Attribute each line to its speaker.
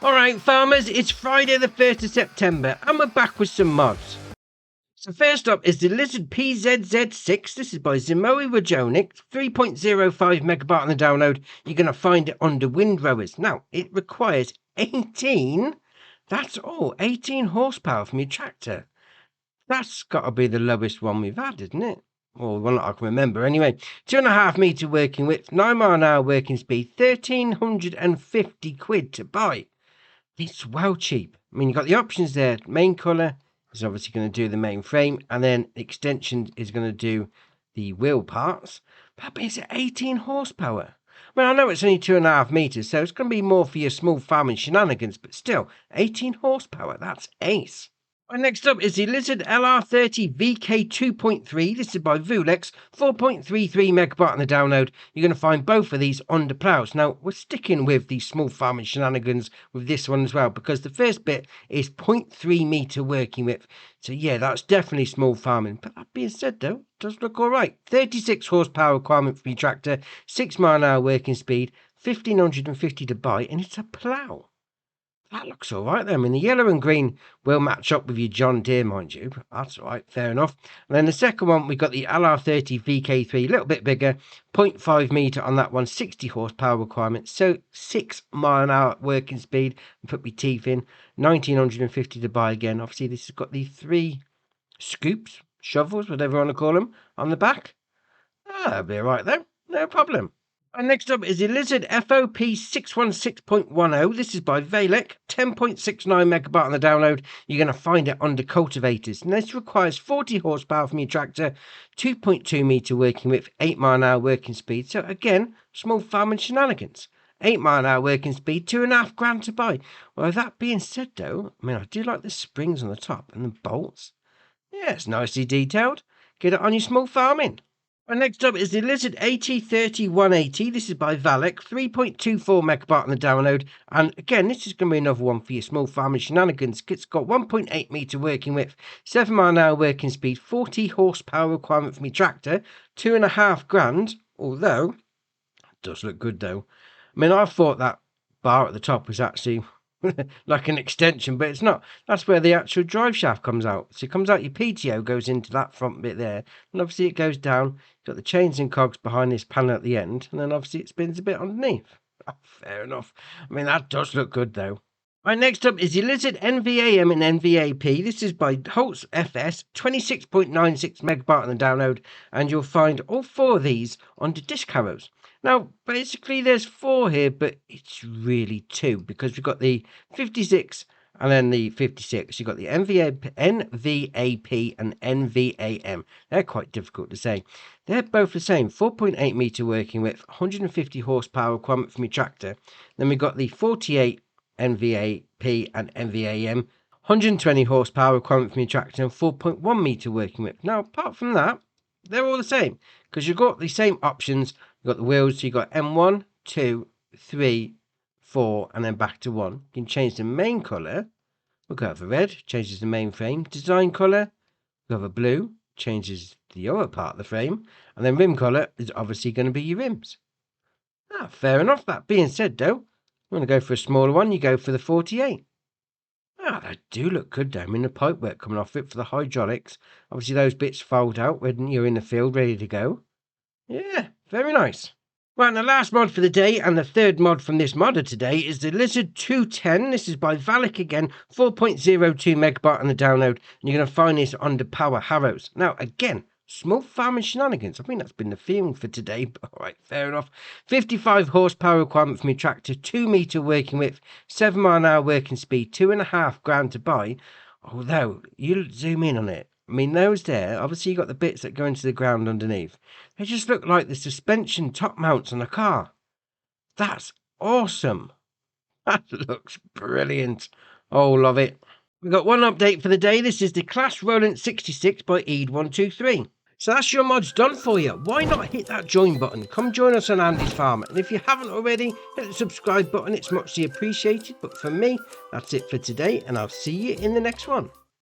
Speaker 1: Alright farmers, it's Friday the 1st of September and we're back with some mods. So first up is the Lizard PZZ6. This is by Zimoe Rajonik, 3.05 megabyte on the download. You're going to find it under Windrowers. Now, it requires 18, that's all, 18 horsepower from your tractor. That's got to be the lowest one we've had, isn't it? Or one that I can remember anyway. 2.5 metre working width, 9 mile an hour working speed, 1,350 quid to buy. It's well cheap. I mean, you've got the options there. Main colour is obviously going to do the main frame, and then extension is going to do the wheel parts. But it's at 18 horsepower. I mean, I know it's only 2.5 metres, so it's going to be more for your small farming shenanigans, but still, 18 horsepower, that's ace. And next up is the Lizard LR30 VK 2.3. This is by Vulex, 4.33 megabyte on the download. You're going to find both of these under plows. Now, we're sticking with the small farming shenanigans with this one as well, because the first bit is 0.3 metre working width. So yeah, that's definitely small farming. But that being said though, it does look all right. 36 horsepower requirement for your tractor, 6 mile an hour working speed, 1,550 to buy, and it's a plough. That looks all right then. I mean, the yellow and green will match up with your John Deere, mind you. That's all right, fair enough. And then the second one, we've got the LR30 VK3, a little bit bigger, 0.5 metre on that one, 60 horsepower requirement. So 6 mile an hour working speed. And put my teeth in, 1,950 to buy again. Obviously, this has got the 3 scoops, shovels, whatever you want to call them, on the back. That'll be all right though, no problem. And next up is the Lizard FOP 616.10. This is by Valek, 10.69 megabyte on the download. You're going to find it under cultivators. And this requires 40 horsepower from your tractor, 2.2 metre working width, 8 mile an hour working speed. So again, small farming shenanigans. 8 mile an hour working speed, 2.5 grand to buy. Well, that being said though, I mean, I do like the springs on the top and the bolts. Yeah, it's nicely detailed. Get it on your small farming. And next up is the Lizard AT30180. This is by Valek, 3.24 megabyte on the download. And again, this is going to be another one for your small farming shenanigans. It's got 1.8 metre working width, 7 mile an hour working speed, 40 horsepower requirement for your tractor, 2.5 grand. Although, it does look good though. I mean, I thought that bar at the top was actually like an extension, but it's not. That's where the actual drive shaft comes out. So it comes out, your PTO goes into that front bit there, and obviously it goes down. You've got the chains and cogs behind this panel at the end, and then obviously it spins a bit underneath. Oh, fair enough. I mean, that does look good though. Right, next up is the Lizard NVAM and NVAP. This is by Horsch FS, 26.96 megabyte on the download, and you'll find all 4 of these under disc harrows. Now, basically there's 4 here, but it's really 2, because we've got the 56 and then the 56. You've got the NVAP and NVAM. They're quite difficult to say. They're both the same, 4.8 metre working width, 150 horsepower requirement from your tractor. Then we've got the 48 NVAP and NVAM, 120 horsepower requirement from your tractor, and 4.1 metre working width. Now, apart from that, they're all the same, because you've got the same options. You've got the wheels, so you've got M1, 2, 3, 4, and then back to 1. You can change the main colour. We'll go for red, changes the main frame. Design colour, we'll go for blue, changes the other part of the frame. And then rim colour is obviously going to be your rims. Fair enough. That being said, though, you want to go for a smaller one, you go for the 48. They do look good though. I mean, the pipework coming off it for the hydraulics. Obviously, those bits fold out when you're in the field ready to go. Yeah, very nice. Right, and the last mod for the day, and the third mod from this modder today, is the Lizard 210. This is by Valek again, 4.02 megabyte on the download, and you're going to find this under power harrows. Now, again, small farming shenanigans. I think that's been the theme for today, but all right, fair enough. 55 horsepower requirement for my tractor, 2 metre working width, 7 mile an hour working speed, 2.5 grand to buy. Although, you zoom in on it. I mean, those there, obviously you got the bits that go into the ground underneath. They just look like the suspension top mounts on a car. That's awesome. That looks brilliant. Oh, love it. We've got one update for the day. This is the Class Roland 66 by Eid123. So that's your mods done for you. Why not hit that join button? Come join us on Andy's Farm. And if you haven't already, hit the subscribe button. It's muchly appreciated. But for me, that's it for today. And I'll see you in the next one.